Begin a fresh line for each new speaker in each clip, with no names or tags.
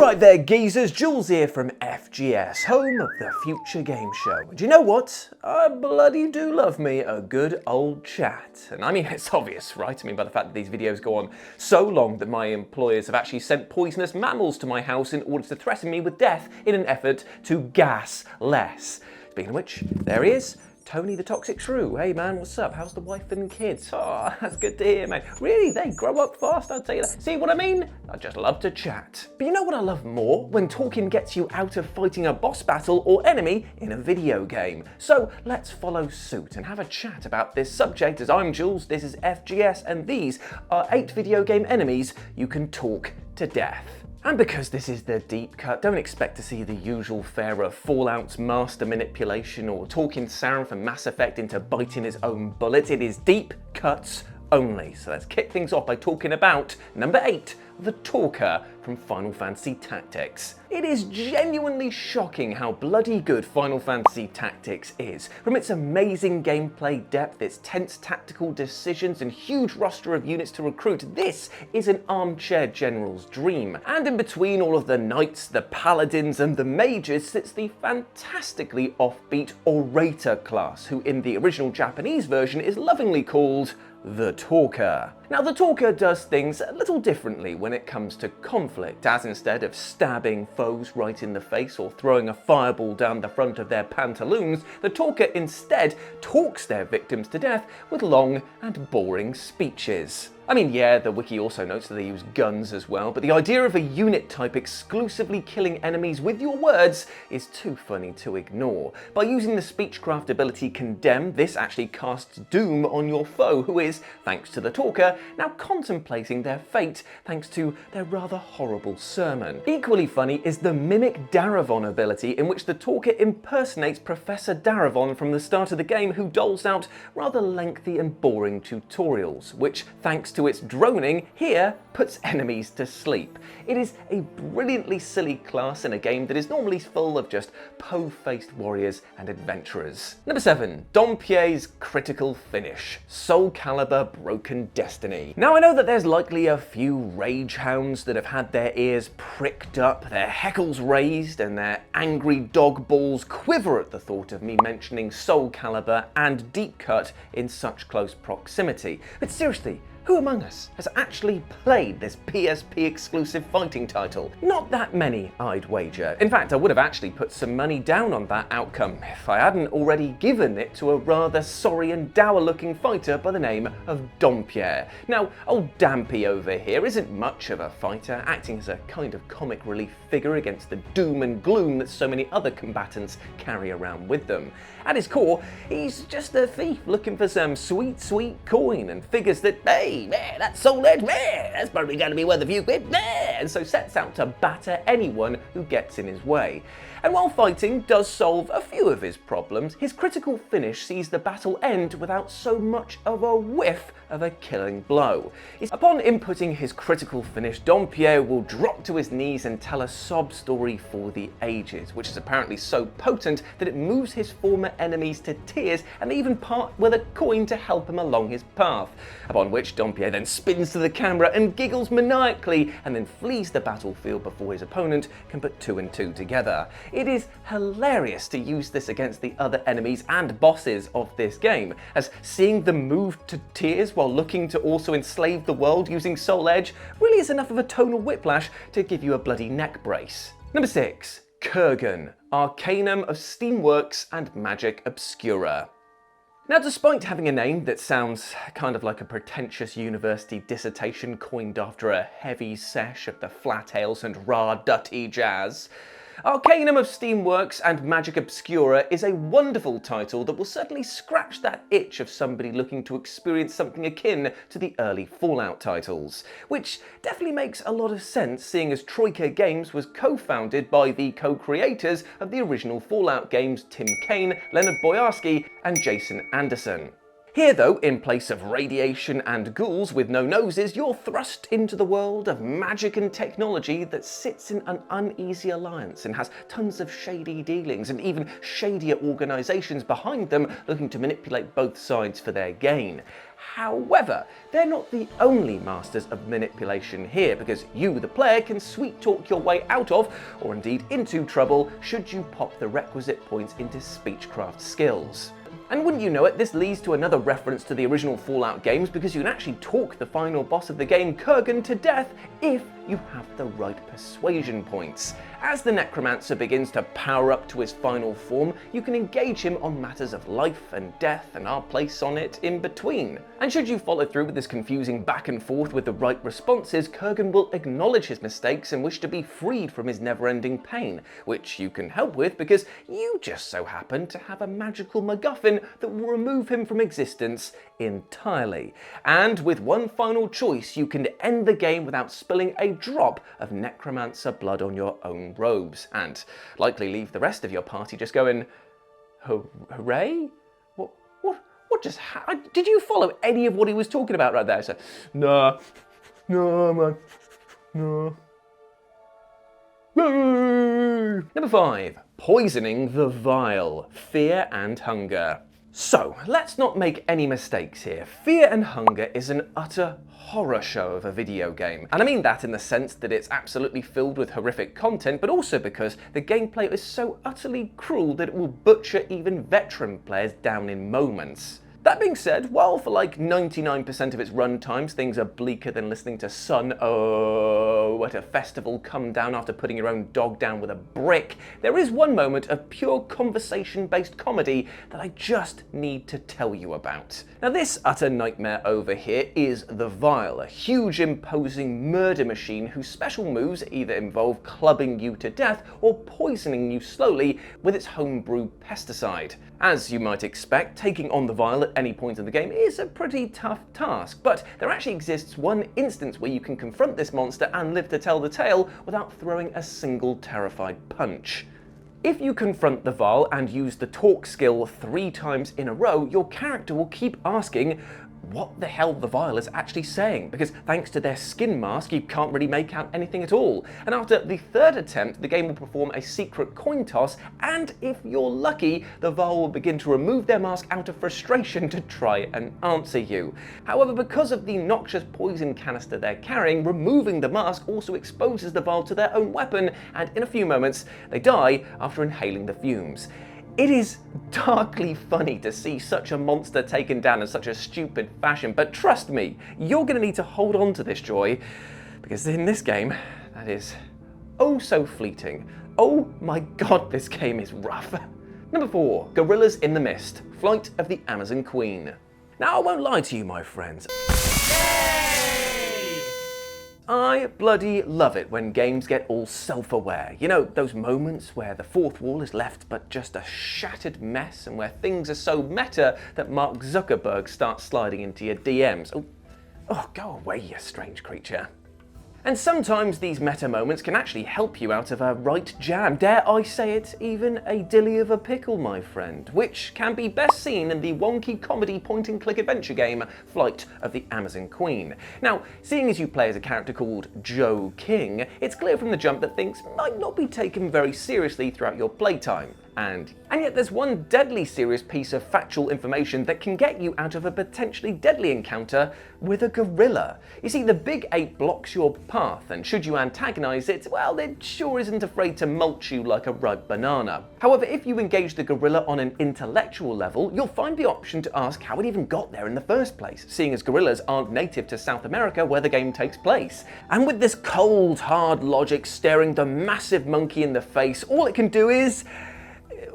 Right there, geezers, Jules here from FGS, home of the Future Game Show. And you know what? I bloody do love me a good old chat. And I mean, it's obvious, right? I mean, by the fact that these videos go on so long that my employers have actually sent poisonous mammals to my house in order to threaten me with death in an effort to gas less. Speaking of which, there he is. Tony the Toxic Shrew. Hey man, what's up? How's the wife and kids? Oh, that's good to hear, man. Really, they grow up fast, I'd tell you that. See what I mean? I just love to chat. But you know what I love more? When talking gets you out of fighting a boss battle or enemy in a video game. So let's follow suit and have a chat about this subject, as I'm Jules, this is FGS, and these are 8 video game enemies you can talk to death. And because this is the deep cut, don't expect to see the usual fare of Fallout's master manipulation or talking Saren from Mass Effect into biting his own bullets. It is deep cuts only. So let's kick things off by talking about number 8, the Talker from Final Fantasy Tactics. It is genuinely shocking how bloody good Final Fantasy Tactics is. From its amazing gameplay depth, its tense tactical decisions and huge roster of units to recruit, this is an armchair general's dream. And in between all of the knights, the paladins and the mages sits the fantastically offbeat orator class, who in the original Japanese version is lovingly called the Talker. Now, the Talker does things a little differently when it comes to conflict, as instead of stabbing foes right in the face or throwing a fireball down the front of their pantaloons, the Talker instead talks their victims to death with long and boring speeches. I mean, yeah, the wiki also notes that they use guns as well, but the idea of a unit type exclusively killing enemies with your words is too funny to ignore. By using the speechcraft ability Condemn, this actually casts doom on your foe, who is, thanks to the Talker, now contemplating their fate thanks to their rather horrible sermon. Equally funny is the Mimic Daravon ability, in which the Talker impersonates Professor Daravon from the start of the game, who doles out rather lengthy and boring tutorials, which, thanks to its droning, here puts enemies to sleep. It is a brilliantly silly class in a game that is normally full of just po-faced warriors and adventurers. Number 7, Dompierre's critical finish, Soul Calibur Broken Destiny. Now I know that there's likely a few rage hounds that have had their ears pricked up, their heckles raised and their angry dog balls quiver at the thought of me mentioning Soul Calibur and Deep Cut in such close proximity. But seriously, who among us has actually played this PSP exclusive fighting title? Not that many, I'd wager. In fact, I would have actually put some money down on that outcome if I hadn't already given it to a rather sorry and dour looking fighter by the name of Dompierre. Now, old Dampy over here isn't much of a fighter, acting as a kind of comic relief figure against the doom and gloom that so many other combatants carry around with them. At his core, he's just a thief looking for some sweet, sweet coin and figures that, hey, man, that soul edge, man, that's probably going to be worth a few quid, man, and so sets out to batter anyone who gets in his way. And while fighting does solve a few of his problems, his critical finish sees the battle end without so much of a whiff of a killing blow. Upon inputting his critical finish, Dompierre will drop to his knees and tell a sob story for the ages, which is apparently so potent that it moves his former enemies to tears, and they even part with a coin to help him along his path. Upon which Dompierre then spins to the camera and giggles maniacally, and then flees the battlefield before his opponent can put 2 and 2 together. It is hilarious to use this against the other enemies and bosses of this game, as seeing them move to tears while looking to also enslave the world using Soul Edge really is enough of a tonal whiplash to give you a bloody neck brace. Number 6, Kurgan, Arcanum of Steamworks and Magick Obscura. Now, despite having a name that sounds kind of like a pretentious university dissertation coined after a heavy sesh of the flat ales and raw dutty jazz, Arcanum of Steamworks and Magick Obscura is a wonderful title that will certainly scratch that itch of somebody looking to experience something akin to the early Fallout titles, which definitely makes a lot of sense seeing as Troika Games was co-founded by the co-creators of the original Fallout games Tim Kaine, Leonard Boyarsky and Jason Anderson. Here though, in place of radiation and ghouls with no noses, you're thrust into the world of magic and technology that sits in an uneasy alliance and has tons of shady dealings and even shadier organisations behind them looking to manipulate both sides for their gain. However, they're not the only masters of manipulation here, because you, the player, can sweet talk your way out of, or indeed into trouble, should you pop the requisite points into speechcraft skills. And wouldn't you know it, this leads to another reference to the original Fallout games, because you can actually talk the final boss of the game, Kurgan, to death if you have the right persuasion points. As the Necromancer begins to power up to his final form, you can engage him on matters of life and death and our place on it in between. And should you follow through with this confusing back and forth with the right responses, Kurgan will acknowledge his mistakes and wish to be freed from his never-ending pain, which you can help with because you just so happen to have a magical MacGuffin that will remove him from existence entirely. And with one final choice, you can end the game without spilling a drop of Necromancer blood on your own robes, and likely leave the rest of your party just going, hooray? What just happened? Did you follow any of what he was talking about right there? So, no, man, no. Number 5, poisoning the vial, fear and hunger. So, let's not make any mistakes here. Fear and Hunger is an utter horror show of a video game. And I mean that in the sense that it's absolutely filled with horrific content, but also because the gameplay is so utterly cruel that it will butcher even veteran players down in moments. That being said, while for like 99% of its run times things are bleaker than listening to Sun Oh at a festival come down after putting your own dog down with a brick, there is one moment of pure conversation-based comedy that I just need to tell you about. Now this utter nightmare over here is the Vial, a huge imposing murder machine whose special moves either involve clubbing you to death or poisoning you slowly with its homebrew pesticide. As you might expect, taking on the Vial at any point in the game is a pretty tough task, but there actually exists one instance where you can confront this monster and live to tell the tale without throwing a single terrified punch. If you confront the Vial and use the talk skill 3 times in a row, your character will keep asking what the hell the Vial is actually saying, because thanks to their skin mask you can't really make out anything at all. And after the 3rd attempt, the game will perform a secret coin toss, and if you're lucky, the Vial will begin to remove their mask out of frustration to try and answer you. However, because of the noxious poison canister they're carrying, removing the mask also exposes the Vial to their own weapon, and in a few moments they die after inhaling the fumes. It is darkly funny to see such a monster taken down in such a stupid fashion, but trust me, you're going to need to hold on to this joy, because in this game, that is oh so fleeting. Oh my god, this game is rough. Number 4, Gorillas in the Mist, Flight of the Amazon Queen. Now I won't lie to you, my friends. I bloody love it when games get all self-aware. You know, those moments where the fourth wall is left but just a shattered mess, and where things are so meta that Mark Zuckerberg starts sliding into your DMs. Oh, go away, you strange creature. And sometimes these meta moments can actually help you out of a right jam, dare I say it, even a dilly of a pickle, my friend, which can be best seen in the wonky comedy point-and-click adventure game Flight of the Amazon Queen. Now, seeing as you play as a character called Joe King, it's clear from the jump that things might not be taken very seriously throughout your playtime. And yet there's one deadly serious piece of factual information that can get you out of a potentially deadly encounter with a gorilla. You see, the big ape blocks your path, and should you antagonize it, well, it sure isn't afraid to mulch you like a ripe banana. However, if you engage the gorilla on an intellectual level, you'll find the option to ask how it even got there in the first place, seeing as gorillas aren't native to South America where the game takes place. And with this cold, hard logic staring the massive monkey in the face, all it can do is,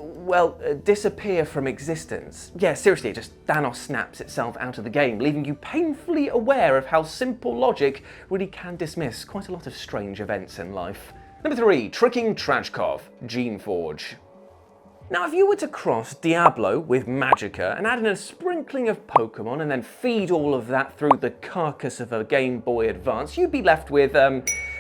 well, disappear from existence. Yeah, seriously, just Thanos snaps itself out of the game, leaving you painfully aware of how simple logic really can dismiss quite a lot of strange events in life. Number 3, tricking Trashkov, Geneforge. Now, if you were to cross Diablo with Magicka and add in a sprinkling of Pokemon and then feed all of that through the carcass of a Game Boy Advance, you'd be left with,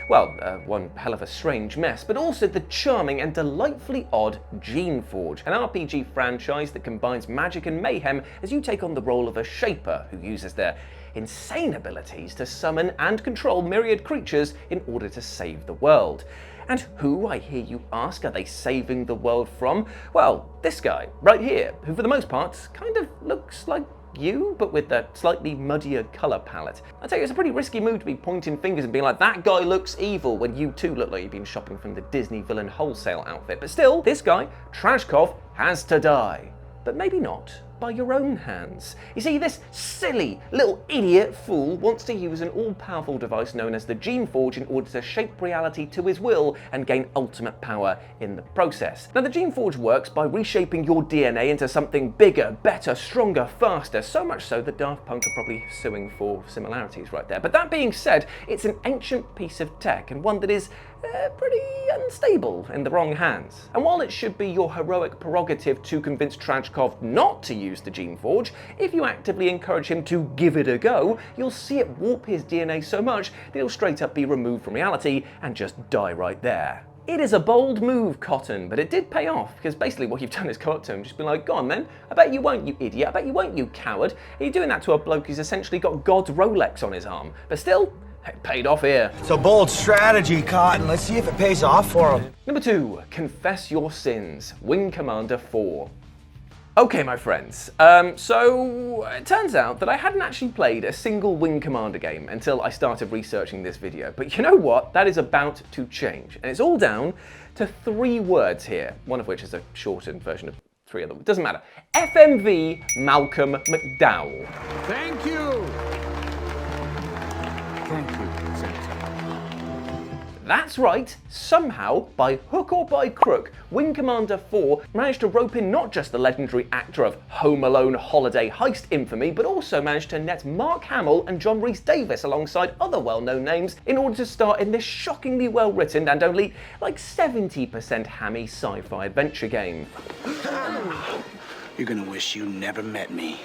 well, one hell of a strange mess, but also the charming and delightfully odd Geneforge, an RPG franchise that combines magic and mayhem as you take on the role of a shaper who uses their insane abilities to summon and control myriad creatures in order to save the world. And who, I hear you ask, are they saving the world from? Well, this guy right here, who for the most part kind of looks like you, but with a slightly muddier colour palette. I tell you, it's a pretty risky move to be pointing fingers and being like, that guy looks evil, when you too look like you've been shopping from the Disney villain wholesale outfit. But still, this guy, Trashkov, has to die. But maybe not by your own hands. You see, this silly little idiot fool wants to use an all-powerful device known as the Geneforge in order to shape reality to his will and gain ultimate power in the process. Now, the Geneforge works by reshaping your DNA into something bigger, better, stronger, faster, so much so that Daft Punk are probably suing for similarities right there. But that being said, it's an ancient piece of tech and one that is pretty unstable in the wrong hands. And while it should be your heroic prerogative to convince Trashkov not to use the Geneforge, if you actively encourage him to give it a go, you'll see it warp his DNA so much that he'll straight up be removed from reality and just die right there. It is a bold move, Cotton, but it did pay off, because basically what you've done is go up to him and just be like, go on then, I bet you won't, you idiot, I bet you won't, you coward. And you're doing that to a bloke who's essentially got God's Rolex on his arm. But still, it paid off here.
It's a bold strategy, Cotton. Let's see if it pays off for him.
Number 2, confess your sins. Wing Commander 4. Okay, my friends, so it turns out that I hadn't actually played a single Wing Commander game until I started researching this video. But you know what? That is about to change. And it's all down to 3 words here, one of which is a shortened version of 3 of them. It doesn't matter. FMV Malcolm McDowell.
Thank you. Thank you, Senator.
That's right, somehow, by hook or by crook, Wing Commander 4 managed to rope in not just the legendary actor of Home Alone holiday heist infamy, but also managed to net Mark Hamill and John Rhys-Davies alongside other well-known names in order to star in this shockingly well-written and only like 70% hammy sci-fi adventure game.
You're gonna wish you never met me.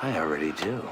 I already do.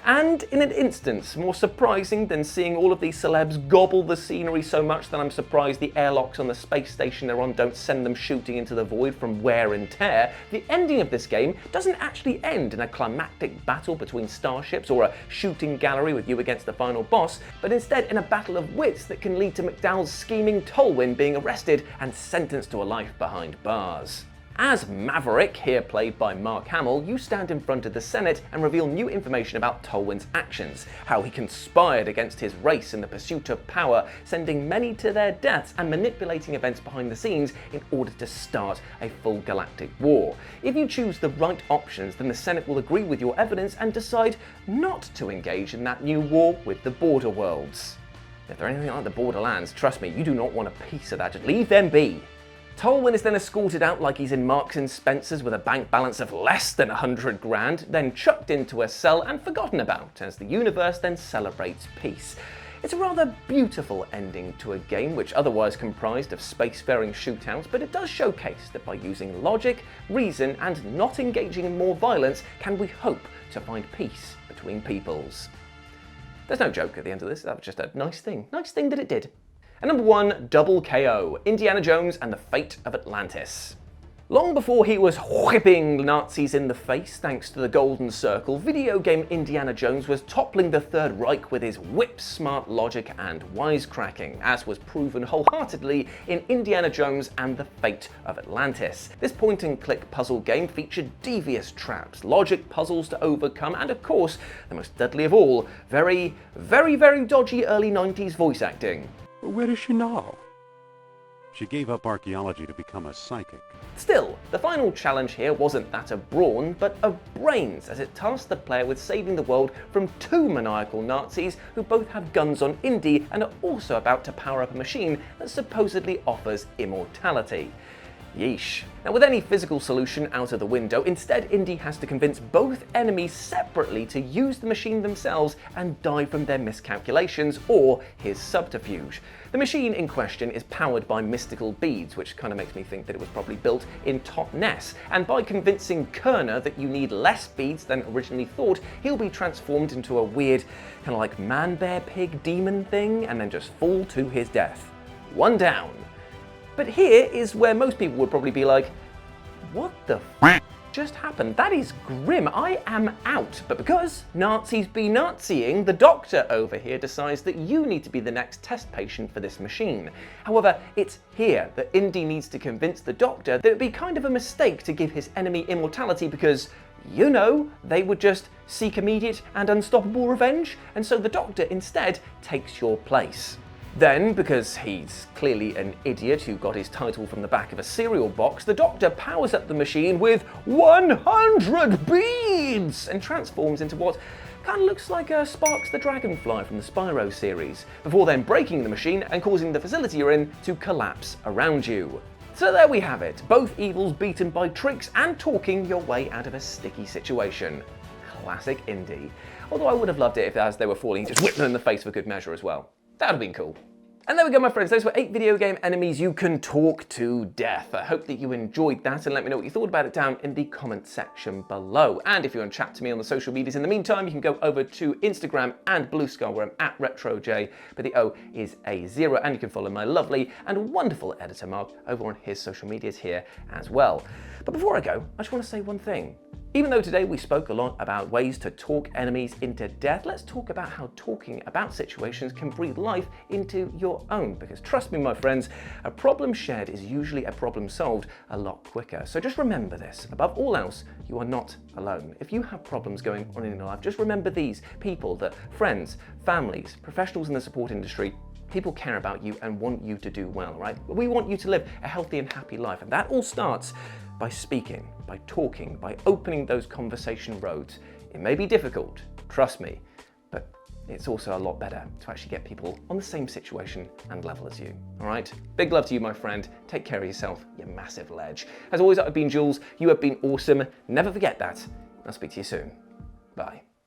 And in an instance, more surprising than seeing all of these celebs gobble the scenery so much that I'm surprised the airlocks on the space station they're on don't send them shooting into the void from wear and tear, the ending of this game doesn't actually end in a climactic battle between starships or a shooting gallery with you against the final boss, but instead in a battle of wits that can lead to McDowell's scheming Tolwyn being arrested and sentenced to a life behind bars. As Maverick, here played by Mark Hamill, you stand in front of the Senate and reveal new information about Tolwyn's actions, how he conspired against his race in the pursuit of power, sending many to their deaths and manipulating events behind the scenes in order to start a full galactic war. If you choose the right options, then the Senate will agree with your evidence and decide not to engage in that new war with the border worlds. If they're anything like the Borderlands, trust me, you do not want a piece of that, just leave them be. Tolwyn is then escorted out like he's in Marks and Spencer's with a bank balance of less than 100 grand, then chucked into a cell and forgotten about as the universe then celebrates peace. It's a rather beautiful ending to a game which otherwise comprised of spacefaring shootouts, but it does showcase that by using logic, reason, and not engaging in more violence can we hope to find peace between peoples. There's no joke at the end of this, that was just a nice thing that it did. And number 1, double KO, Indiana Jones and the Fate of Atlantis. Long before he was whipping Nazis in the face thanks to the Golden Circle, video game Indiana Jones was toppling the Third Reich with his whip-smart logic and wisecracking, as was proven wholeheartedly in Indiana Jones and the Fate of Atlantis. This point-and-click puzzle game featured devious traps, logic puzzles to overcome, and of course, the most deadly of all, very, very, very dodgy early 90s voice acting.
Where is she now?
She gave up archaeology to become a psychic.
Still, the final challenge here wasn't that of brawn, but of brains, as it tasked the player with saving the world from 2 maniacal Nazis who both have guns on Indy and are also about to power up a machine that supposedly offers immortality. Yeesh. Now, with any physical solution out of the window, instead Indy has to convince both enemies separately to use the machine themselves and die from their miscalculations or his subterfuge. The machine in question is powered by mystical beads, which kind of makes me think that it was probably built in Totnes, and by convincing Kerner that you need less beads than originally thought, he'll be transformed into a weird kind of like man-bear-pig demon thing and then just fall to his death. One down. But here is where most people would probably be like, what the f just happened? That is grim. I am out. But because Nazis be Naziing, the doctor over here decides that you need to be the next test patient for this machine. However, it's here that Indy needs to convince the doctor that it would be kind of a mistake to give his enemy immortality because, you know, they would just seek immediate and unstoppable revenge, and so the doctor instead takes your place. Then, because he's clearly an idiot who got his title from the back of a cereal box, the doctor powers up the machine with 100 beads and transforms into what kind of looks like a Sparks the Dragonfly from the Spyro series, before then breaking the machine and causing the facility you're in to collapse around you. So there we have it, both evils beaten by tricks and talking your way out of a sticky situation. Classic Indy. Although I would have loved it if as they were falling, just whip them in the face for good measure as well. That would have been cool. And there we go, my friends. Those were 8 video game enemies you can talk to death. I hope that you enjoyed that, and let me know what you thought about it down in the comment section below. And if you want to chat to me on the social medias in the meantime, you can go over to Instagram and Blue Sky, where I'm at RetroJ, but the O is a 0, and you can follow my lovely and wonderful editor Mark over on his social medias here as well. But before I go, I just want to say one thing. Even though today we spoke a lot about ways to talk enemies into death, let's talk about how talking about situations can breathe life into your own. Because trust me, my friends, a problem shared is usually a problem solved a lot quicker. So just remember this. Above all else, you are not alone. If you have problems going on in your life, just remember these people, that friends, families, professionals in the support industry, people care about you and want you to do well, right? We want you to live a healthy and happy life, and that all starts by speaking, by talking, by opening those conversation roads. It may be difficult, trust me, but it's also a lot better to actually get people on the same situation and level as you, all right? Big love to you, my friend. Take care of yourself, you massive ledge. As always, I've been Jules. You have been awesome. Never forget that. I'll speak to you soon. Bye.